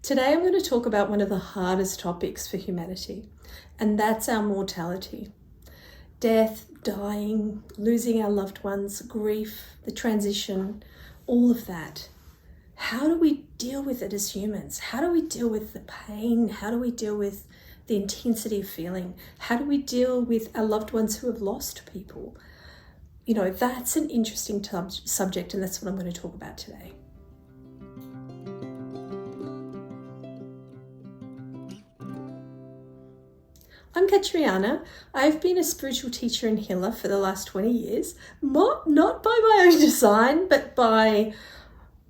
Today I'm going to talk about one of the hardest topics for humanity, and that's our mortality. Death, dying, losing our loved ones, grief, the transition, all of that. How do we deal with it as humans? How do we deal with the pain? How do we deal with the intensity of feeling? How do we deal with our loved ones who have lost people? You know, that's an interesting subject, and that's what I'm going to talk about today. I'm Catreeana. I've been a spiritual teacher and healer for the last 20 years, not by my own design, but by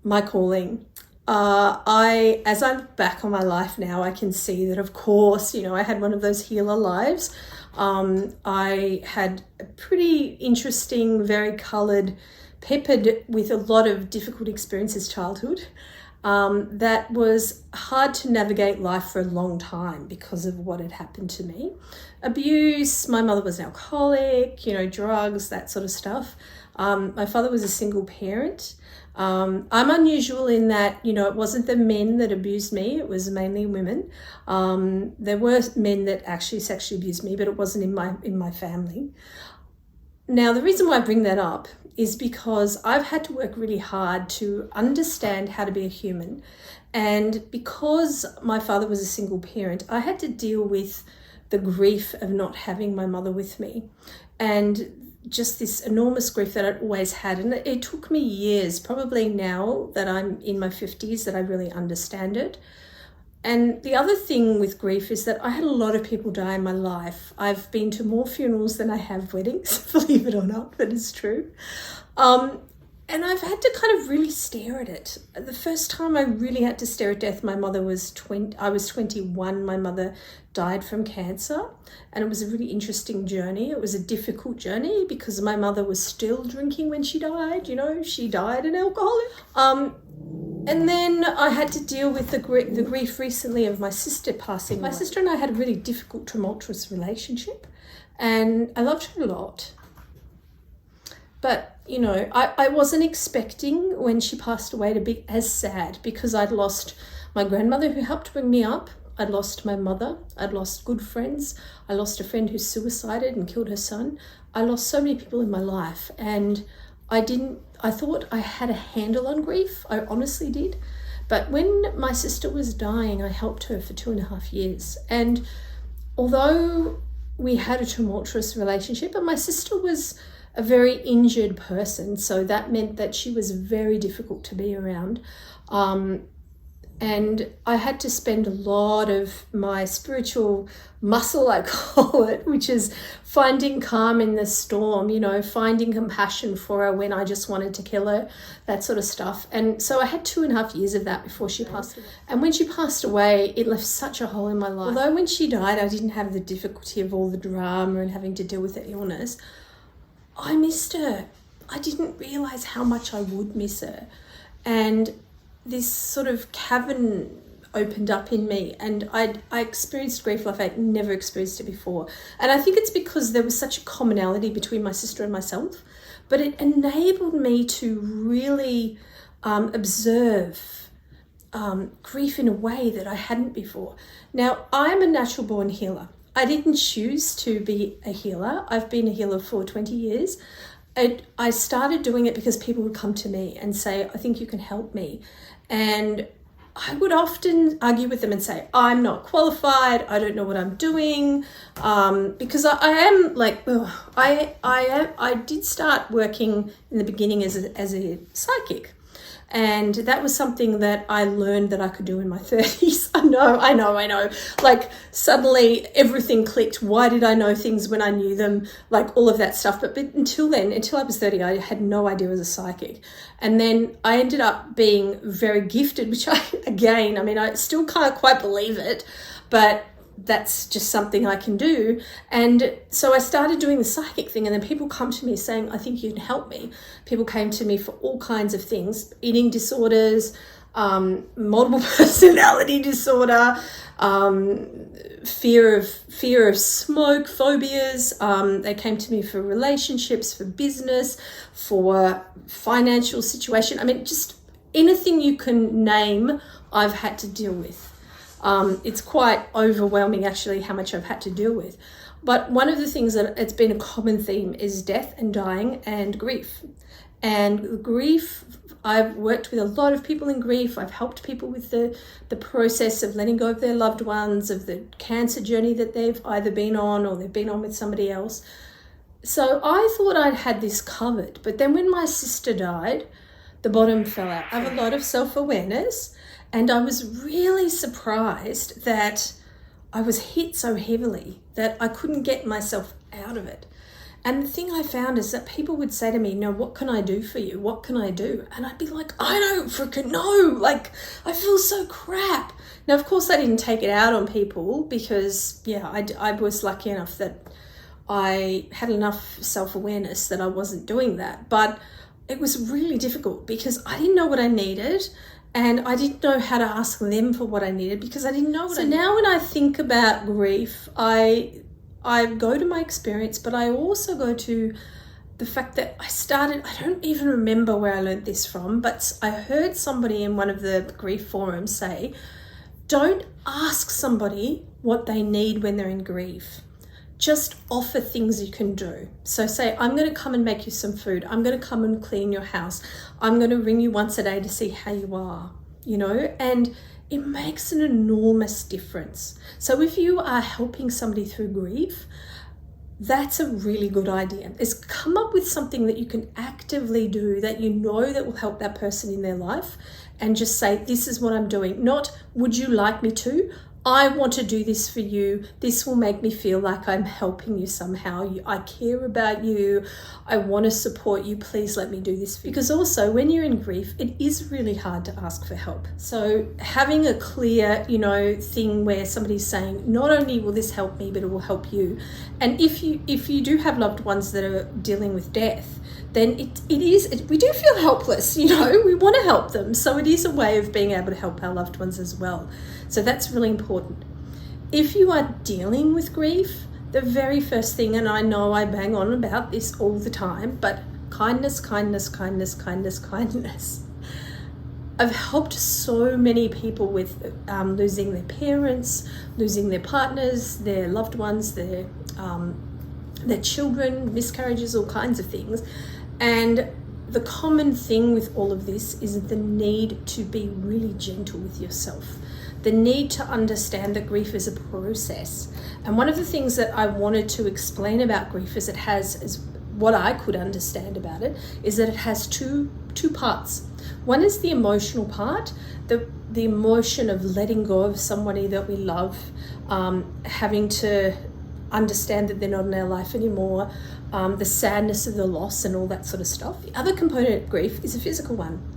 my calling. As I look back on my life now, I can see that, of course, I had one of those healer lives. I had a pretty interesting, very coloured, peppered with a lot of difficult experiences childhood. That was hard to navigate life for a long time because of what had happened to me. Abuse, my mother was an alcoholic, drugs, that sort of stuff. My father was a single parent. I'm unusual in that, it wasn't the men that abused me, it was mainly women. There were men that actually sexually abused me, but it wasn't in my family. Now, the reason why I bring that up is because I've had to work really hard to understand how to be a human. And because my father was a single parent, I had to deal with the grief of not having my mother with me. And just this enormous grief that I'd always had. And it took me years, probably now that I'm in my 50s, that I really understand it. And the other thing with grief is that I had a lot of people die in my life. I've been to more funerals than I have weddings, believe it or not, but it's true. And I've had to kind of really stare at it. The first time I really had to stare at death, I was 21. My mother died from cancer, and it was a really interesting journey. It was a difficult journey because my mother was still drinking when she died. She died an alcoholic. And then I had to deal with the grief recently of my sister passing. My sister and I had a really difficult, tumultuous relationship, and I loved her a lot. But, I wasn't expecting when she passed away to be as sad, because I'd lost my grandmother who helped bring me up. I'd lost my mother. I'd lost good friends. I lost a friend who suicided and killed her son. I lost so many people in my life, and I thought I had a handle on grief. I honestly did. But when my sister was dying, I helped her for 2.5 years. And although we had a tumultuous relationship, and my sister was a very injured person, so that meant that she was very difficult to be around. And I had to spend a lot of my spiritual muscle, I call it, which is finding calm in the storm, finding compassion for her when I just wanted to kill her, that sort of stuff. And so I had 2.5 years of that before she passed away. And when she passed away, it left such a hole in my life. Although when she died, I didn't have the difficulty of all the drama and having to deal with the illness, I missed her. I didn't realize how much I would miss her. And this sort of cavern opened up in me, and I experienced grief like I'd never experienced it before. And I think it's because there was such a commonality between my sister and myself, but it enabled me to really observe grief in a way that I hadn't before. Now, I'm a natural born healer. I didn't choose to be a healer. I've been a healer for 20 years. I started doing it because people would come to me and say, I think you can help me. And I would often argue with them and say, I'm not qualified. I don't know what I'm doing. Because I am like, I did start working in the beginning as a psychic. And that was something that I learned that I could do in my 30s. I know. Like, suddenly everything clicked. Why did I know things when I knew them? Like, all of that stuff. But until I was 30, I had no idea I was a psychic. And then I ended up being very gifted, which I still can't quite believe it. But that's just something I can do. And so I started doing the psychic thing, and then people come to me saying, I think you can help me. People came to me for all kinds of things: eating disorders, multiple personality disorder, fear of smoke, phobias. They came to me for relationships, for business, for financial situation. Just anything you can name, I've had to deal with. It's quite overwhelming actually how much I've had to deal with. But one of the things that it's been a common theme is death and dying and grief. And grief, I've worked with a lot of people in grief. I've helped people with the process of letting go of their loved ones, of the cancer journey that they've either been on or they've been on with somebody else. So I thought I'd had this covered. But then when my sister died, the bottom fell out. I have a lot of self-awareness, and I was really surprised that I was hit so heavily that I couldn't get myself out of it. And the thing I found is that people would say to me, "No, what can I do for you? What can I do?" And I'd be like, "I don't freaking know. Like, I feel so crap." Now, of course, I didn't take it out on people because, I was lucky enough that I had enough self-awareness that I wasn't doing that. But it was really difficult because I didn't know what I needed, and I didn't know how to ask them for what I needed because I didn't know what I needed. So now when I think about grief, I go to my experience, but I also go to the fact that I don't even remember where I learned this from, but I heard somebody in one of the grief forums say, don't ask somebody what they need when they're in grief. Just offer things you can do. So say, I'm going to come and make you some food. I'm going to come and clean your house. I'm going to ring you once a day to see how you are, and it makes an enormous difference. So if you are helping somebody through grief, that's a really good idea, is come up with something that you can actively do that that will help that person in their life, and just say, this is what I'm doing. Not, would you like me to? I want to do this for you. This will make me feel like I'm helping you somehow. I care about you. I want to support you. Please let me do this for you. Because also when you're in grief, it is really hard to ask for help. So having a clear, thing where somebody's saying, not only will this help me, but it will help you. And if you do have loved ones that are dealing with death, then we do feel helpless, we want to help them. So it is a way of being able to help our loved ones as well. So that's really important. If you are dealing with grief, the very first thing, and I know I bang on about this all the time, but kindness, kindness, kindness, kindness, kindness. I've helped so many people with losing their parents, losing their partners, their loved ones, their children, miscarriages, all kinds of things. And the common thing with all of this is the need to be really gentle with yourself. The need to understand that grief is a process. And one of the things that I wanted to explain about grief is what I could understand about it, is that it has two parts. One is the emotional part, the emotion of letting go of somebody that we love, having to understand that they're not in our life anymore, the sadness of the loss and all that sort of stuff. The other component of grief is a physical one.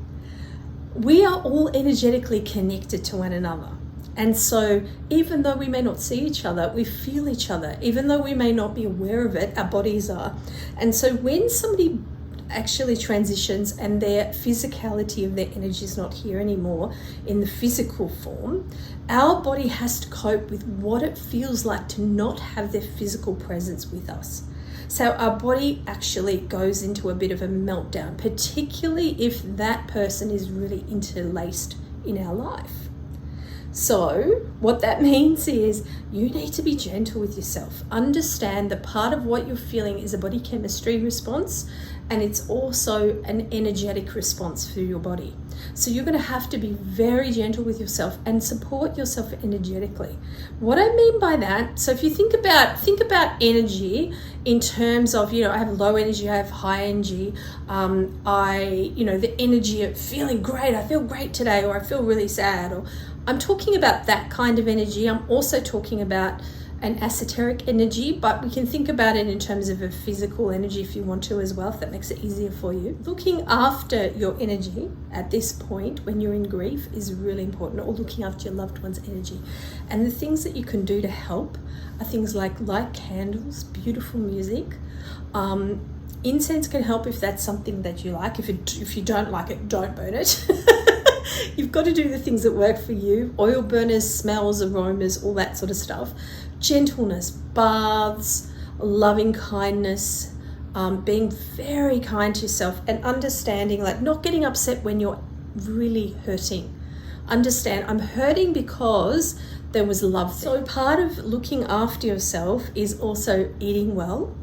We are all energetically connected to one another. And so even though we may not see each other, we feel each other. Even though we may not be aware of it, our bodies are. And so when somebody actually transitions and their physicality of their energy is not here anymore in the physical form, our body has to cope with what it feels like to not have their physical presence with us. So our body actually goes into a bit of a meltdown, particularly if that person is really interlaced in our life. So what that means is you need to be gentle with yourself. Understand that part of what you're feeling is a body chemistry response, and it's also an energetic response through your body. So you're going to have to be very gentle with yourself and support yourself energetically. What I mean by that, so if you think about energy in terms of, I have low energy, I have high energy, the energy of feeling great, I feel great today, or I feel really sad, or I'm talking about that kind of energy. I'm also talking about an esoteric energy, but we can think about it in terms of a physical energy if you want to as well, if that makes it easier for you. Looking after your energy at this point when you're in grief is really important, or looking after your loved one's energy. And the things that you can do to help are things like light candles, beautiful music. Incense can help if that's something that you like. If you don't like it, don't burn it. You've got to do the things that work for you. Oil burners, smells, aromas, all that sort of stuff. Gentleness, baths, loving kindness, being very kind to yourself, and understanding, like not getting upset when you're really hurting. Understand, I'm hurting because there was love. So part of looking after yourself is also eating well,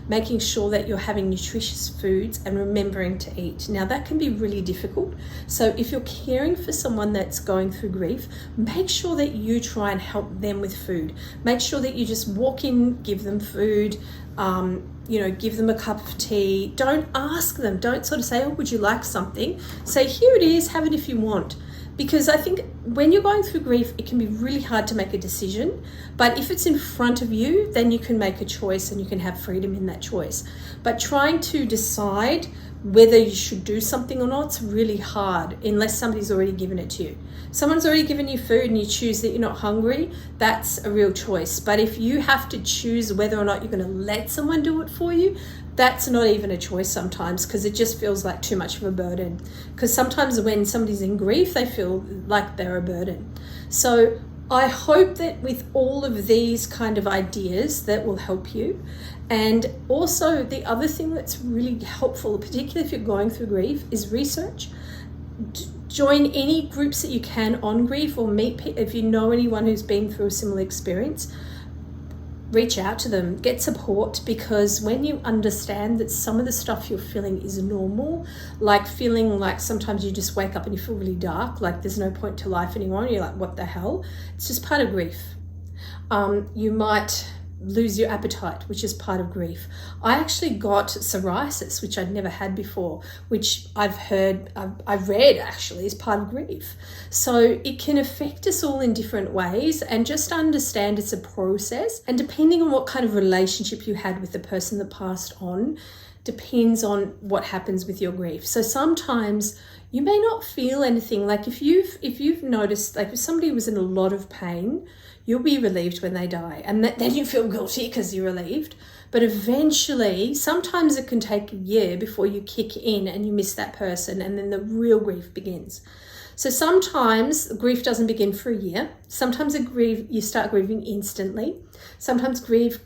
making sure that you're having nutritious foods and remembering to eat. Now that can be really difficult. So if you're caring for someone that's going through grief, make sure that you try and help them with food. Make sure that you just walk in, give them food, give them a cup of tea. Don't ask them. Don't sort of say, oh, would you like something? Say, here it is, have it if you want. Because I think when you're going through grief, it can be really hard to make a decision. But if it's in front of you, then you can make a choice and you can have freedom in that choice. But trying to decide whether you should do something or not, it's really hard unless somebody's already given it to you. Someone's already given you food and you choose that you're not hungry, that's a real choice. But if you have to choose whether or not you're going to let someone do it for you, that's not even a choice sometimes, because it just feels like too much of a burden. Because sometimes when somebody's in grief, they feel like they're a burden. So I hope that with all of these kind of ideas that will help you. And also the other thing that's really helpful, particularly if you're going through grief, is research. Join any groups that you can on grief, or meet people. If you know anyone who's been through a similar experience, reach out to them, get support, because when you understand that some of the stuff you're feeling is normal, like feeling like sometimes you just wake up and you feel really dark, like there's no point to life anymore, and you're like, what the hell? It's just part of grief. You might lose your appetite, which is part of grief. I actually got psoriasis, which I'd never had before, which I've read actually is part of grief. So it can affect us all in different ways, and just understand it's a process. And depending on what kind of relationship you had with the person that passed on, depends on what happens with your grief. So sometimes you may not feel anything. Like if you've noticed, like if somebody was in a lot of pain, you'll be relieved when they die, and then you feel guilty because you're relieved. But eventually, sometimes it can take a year before you kick in and you miss that person, and then the real grief begins. So sometimes grief doesn't begin for a year. Sometimes you start grieving instantly. Sometimes grief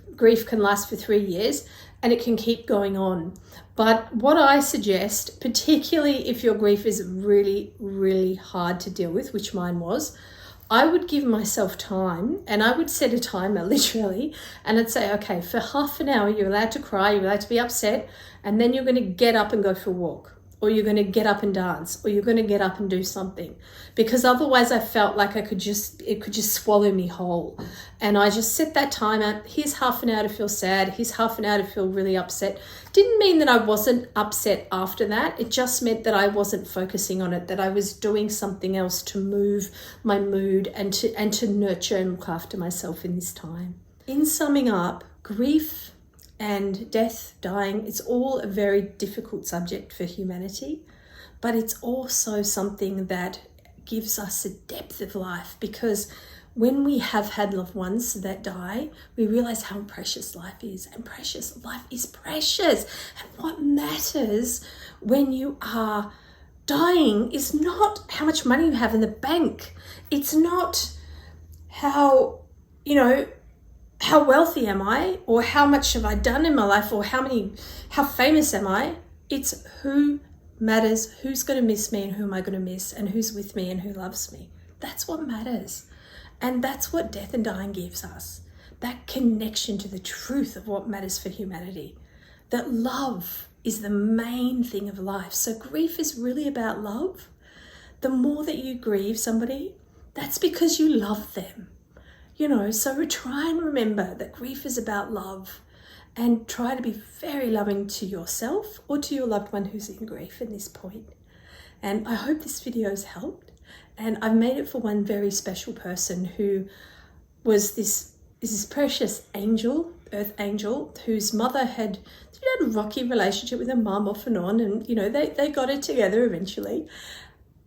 can last for 3 years, and it can keep going on. But what I suggest, particularly if your grief is really, really hard to deal with, which mine was, I would give myself time, and I would set a timer literally, and I'd say, okay, for half an hour, you're allowed to cry, you're allowed to be upset, and then you're going to get up and go for a walk, or you're going to get up and dance, or you're going to get up and do something. Because otherwise I felt like it could just swallow me whole. And I just set that timer. Here's half an hour to feel sad. Here's half an hour to feel really upset. Didn't mean that I wasn't upset after that. It just meant that I wasn't focusing on it, that I was doing something else to move my mood and to nurture and look after myself in this time. In summing up, grief and death, dying, it's all a very difficult subject for humanity, but it's also something that gives us a depth of life, because when we have had loved ones that die, we realize how precious life is, and life is precious. And what matters when you are dying is not how much money you have in the bank. It's not how wealthy am I, or how much have I done in my life, or how famous am I. It's who matters, who's going to miss me and who am I going to miss, and who's with me and who loves me. That's what matters. And that's what death and dying gives us. That connection to the truth of what matters for humanity. That love is the main thing of life. So grief is really about love. The more that you grieve somebody, that's because you love them. So try and remember that grief is about love, and try to be very loving to yourself or to your loved one who's in grief at this point. And I hope this video has helped. And I've made it for one very special person who was this precious angel, earth angel, whose mother had a rocky relationship with her mum off and on. And, they got it together eventually.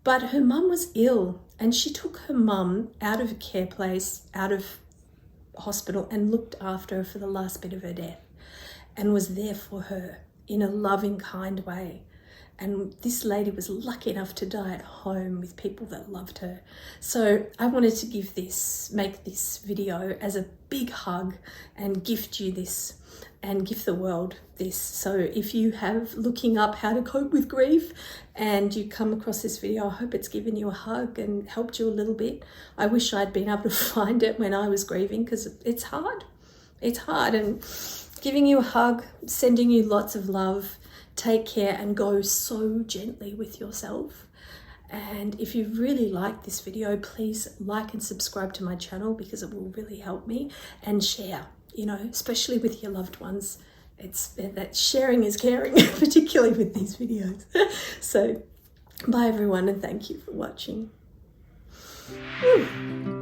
But her mum was ill, and she took her mum out of a care place, out of hospital, and looked after her for the last bit of her death, and was there for her in a loving, kind way. And this lady was lucky enough to die at home with people that loved her. So I wanted to make this video as a big hug and gift you this and gift the world this. So if you have looking up how to cope with grief and you come across this video, I hope it's given you a hug and helped you a little bit. I wish I'd been able to find it when I was grieving, because it's hard. It's hard, and giving you a hug, sending you lots of love. Take care and go so gently with yourself. And if you really like this video, please like and subscribe to my channel, because it will really help me, and share, you know, especially with your loved ones. It's that sharing is caring, particularly with these videos. So bye everyone, and thank you for watching. Woo.